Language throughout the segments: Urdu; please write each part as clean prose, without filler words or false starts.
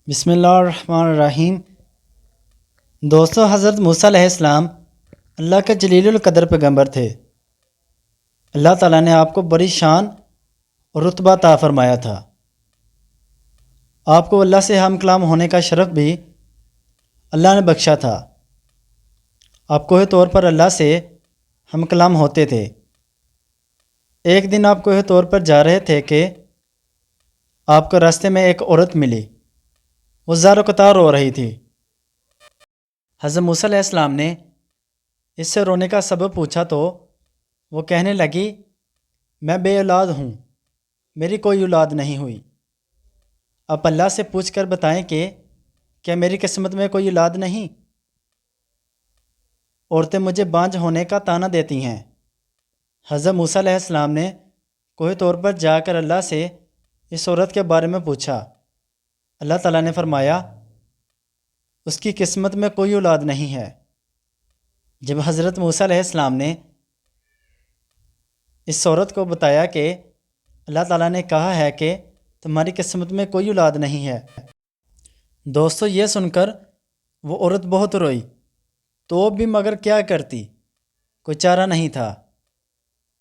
بسم اللہ الرحمن الرحیم۔ دوستو، حضرت موسیٰ علیہ السلام اللہ کے جلیل القدر پیغمبر تھے۔ اللہ تعالیٰ نے آپ کو بڑی شان اور رتبہ عطا فرمایا تھا۔ آپ کو اللہ سے ہم کلام ہونے کا شرف بھی اللہ نے بخشا تھا۔ آپ کوہ طور پر اللہ سے ہم کلام ہوتے تھے۔ ایک دن آپ کوہ طور پر جا رہے تھے کہ آپ کو راستے میں ایک عورت ملی۔ وہ زار و قطار رو رہی تھی۔ حضرت موسیٰ علیہ السلام نے اس سے رونے کا سبب پوچھا تو وہ کہنے لگی، میں بے اولاد ہوں، میری کوئی اولاد نہیں ہوئی۔ آپ اللہ سے پوچھ کر بتائیں کہ کیا میری قسمت میں کوئی اولاد نہیں؟ عورتیں مجھے بانجھ ہونے کا طعنہ دیتی ہیں۔ حضرت موسیٰ علیہ السلام نے کوہ طور پر جا کر اللہ سے اس عورت کے بارے میں پوچھا۔ اللہ تعالیٰ نے فرمایا، اس کی قسمت میں کوئی اولاد نہیں ہے۔ جب حضرت موسیٰ علیہ السلام نے اس عورت کو بتایا کہ اللہ تعالیٰ نے کہا ہے کہ تمہاری قسمت میں کوئی اولاد نہیں ہے، دوستو یہ سن کر وہ عورت بہت روئی، تو بھی مگر کیا کرتی، کوئی چارہ نہیں تھا۔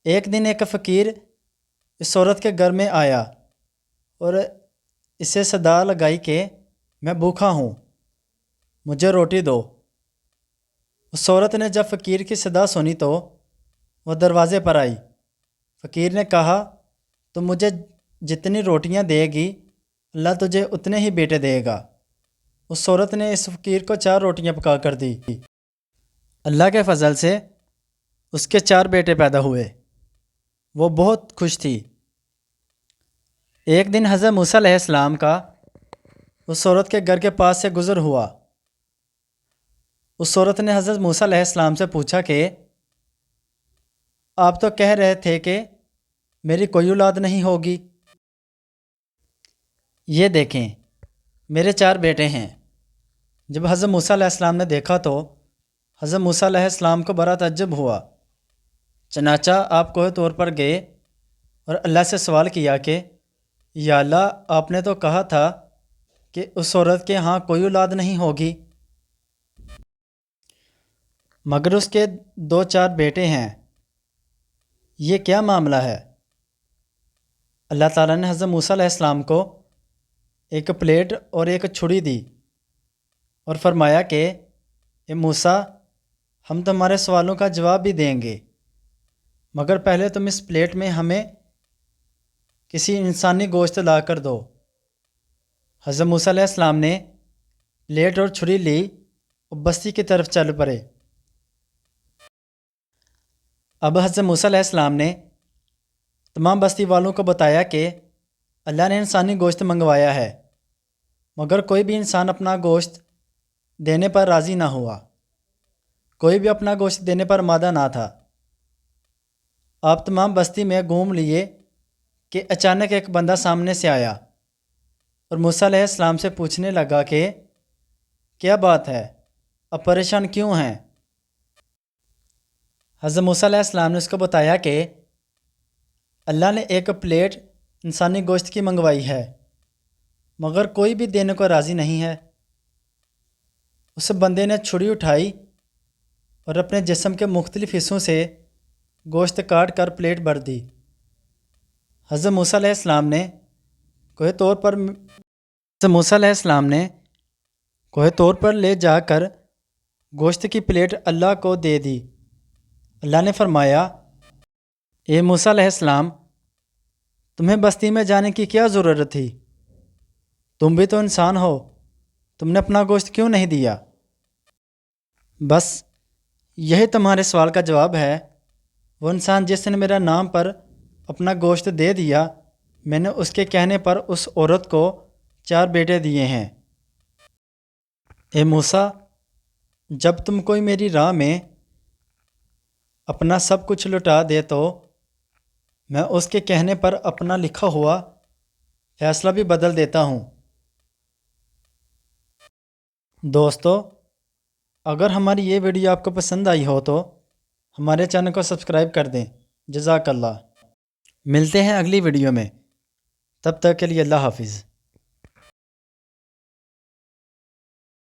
ایک دن ایک فقیر اس عورت کے گھر میں آیا اور اسے صدا لگائی کہ میں بھوکا ہوں، مجھے روٹی دو۔ اس عورت نے جب فقیر کی صدا سنی تو وہ دروازے پر آئی۔ فقیر نے کہا، تو مجھے جتنی روٹیاں دے گی اللہ تجھے اتنے ہی بیٹے دے گا۔ اس عورت نے اس فقیر کو 4 روٹیاں پکا کر دی۔ اللہ کے فضل سے اس کے 4 بیٹے پیدا ہوئے۔ وہ بہت خوش تھی۔ ایک دن حضرت موسیٰ علیہ السلام کا اس عورت کے گھر کے پاس سے گزر ہوا۔ اس عورت نے حضرت موسیٰ علیہ السلام سے پوچھا کہ آپ تو کہہ رہے تھے کہ میری کوئی اولاد نہیں ہوگی، یہ دیکھیں میرے 4 بیٹے ہیں۔ جب حضرت موسیٰ علیہ السلام نے دیکھا تو حضرت موسیٰ علیہ السلام کو بڑا تعجب ہوا۔ چنانچہ آپ کوہ طور پر گئے اور اللہ سے سوال کیا کہ یا اللہ، آپ نے تو کہا تھا کہ اس عورت کے ہاں کوئی اولاد نہیں ہوگی، مگر اس کے 2-4 بیٹے ہیں، یہ کیا معاملہ ہے؟ اللہ تعالیٰ نے حضرت موسیٰ علیہ السلام کو ایک پلیٹ اور ایک چھری دی اور فرمایا کہ اے موسیٰ، ہم تمہارے سوالوں کا جواب بھی دیں گے، مگر پہلے تم اس پلیٹ میں ہمیں کسی انسانی گوشت لا کر دو۔ حضرت موسیٰ علیہ السلام نے پلیٹ اور چھری لی اور بستی کی طرف چل پڑے۔ اب حضرت موسیٰ علیہ السلام نے تمام بستی والوں کو بتایا کہ اللہ نے انسانی گوشت منگوایا ہے، مگر کوئی بھی انسان اپنا گوشت دینے پر راضی نہ ہوا، کوئی بھی اپنا گوشت دینے پر آمادہ نہ تھا۔ آپ تمام بستی میں گھوم لیے کہ اچانک ایک بندہ سامنے سے آیا اور موسیٰ علیہ السلام سے پوچھنے لگا کہ کیا بات ہے، اب پریشان کیوں ہیں؟ حضرت موسیٰ علیہ السلام نے اس کو بتایا کہ اللہ نے ایک پلیٹ انسانی گوشت کی منگوائی ہے، مگر کوئی بھی دینے کو راضی نہیں ہے۔ اس بندے نے چھری اٹھائی اور اپنے جسم کے مختلف حصوں سے گوشت کاٹ کر پلیٹ بھر دی۔ حضرت موسیٰ علیہ السلام نے کوہ طور پر لے جا کر گوشت کی پلیٹ اللہ کو دے دی۔ اللہ نے فرمایا، اے موسیٰ علیہ السلام، تمہیں بستی میں جانے کی کیا ضرورت تھی؟ تم بھی تو انسان ہو، تم نے اپنا گوشت کیوں نہیں دیا؟ بس یہی تمہارے سوال کا جواب ہے۔ وہ انسان جس نے میرا نام پر اپنا گوشت دے دیا، میں نے اس کے کہنے پر اس عورت کو 4 بیٹے دیے ہیں۔ اے موسیٰ، جب تم کوئی میری راہ میں اپنا سب کچھ لٹا دے تو میں اس کے کہنے پر اپنا لکھا ہوا فیصلہ بھی بدل دیتا ہوں۔ دوستو، اگر ہماری یہ ویڈیو آپ کو پسند آئی ہو تو ہمارے چینل کو سبسکرائب کر دیں۔ جزاک اللہ۔ ملتے ہیں اگلی ویڈیو میں، تب تک کے لیے اللہ حافظ۔